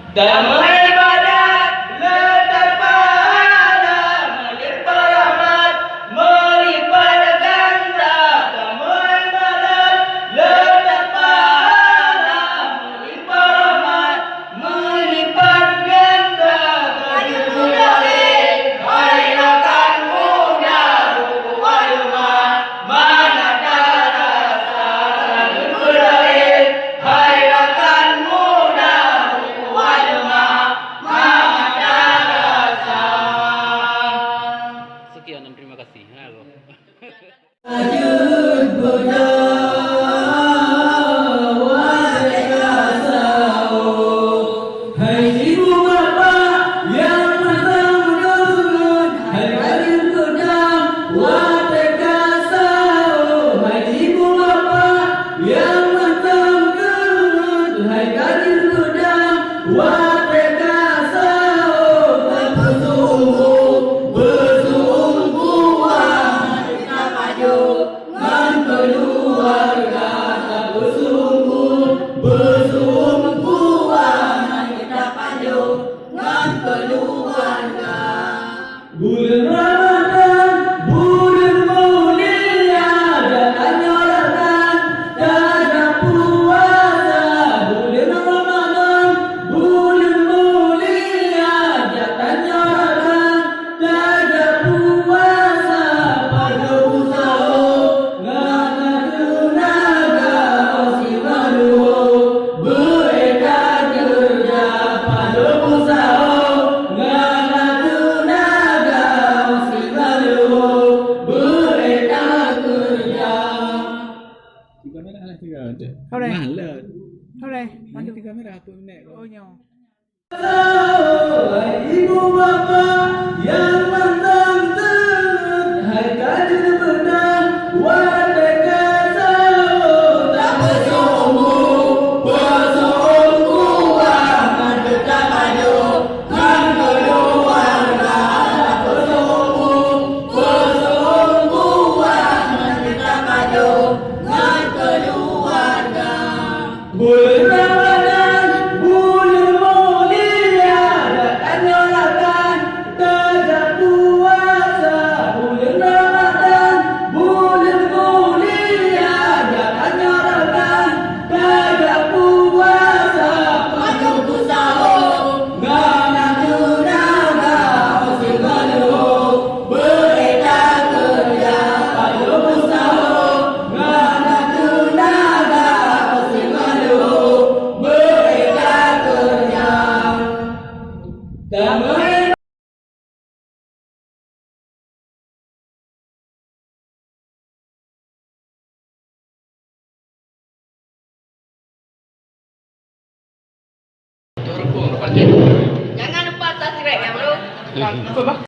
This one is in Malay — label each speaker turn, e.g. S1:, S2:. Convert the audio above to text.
S1: Damai ibadat letak pahala, melimpah rahmat, melimpah ganda. Damai ibadat letak pahala, melimpah rahmat, melimpah ganda. Kayu mulai, hari akan mudah, buku alma, mana cara salah mulai, hari akan mudah, buku alma, mana cara salah.
S2: Sekian dan terima kasih. Halo.
S1: Hai ibu bapak yang matang menurun, hai kadir pedang wateka sahur. Hai ibu bapak yang matang menurun, hai kadir pedang wateka sahur. Bersungguh-sungguhan kita maju ngan keluarga, bersungguh-sungguhan kita maju ngan keluarga. Bulan Ramadan, bulan mulia, datang nyorakan tanda puasa. Bulan Ramadan, bulan mulia, datang nyorakan tanda puasa. Pada usaha ngana tenaga osi baru, beredar kerja. Pada usaha ngana tenaga osi baru, beredar kerja.
S3: Kamera lah tiga ada.
S4: Thôi đây.
S3: Malah.
S4: Thôi đây.
S3: Mana tiga kamera apa minat kau?
S4: Ôi nhau.
S1: Hai ibu bapak yang matang tenun, hai kadir pedang wateka sahur. Tak bersungguh-sungguhan kita maju ngan keluarga. Tak bersungguh-sungguhan kita maju ngan keluarga. Bulan Ramadan, bulan mulia, datang nyorakan tanda puasa. Bulan Ramadan, bulan mulia, datang nyorakan tanda puasa. Maju ku sahur, ngana tenaga osi galuh, beredar kerja. Maju ku sahur, ngana tenaga osi galuh, beredar kerja. Damai
S5: Jangan lupa subscribe ya bro.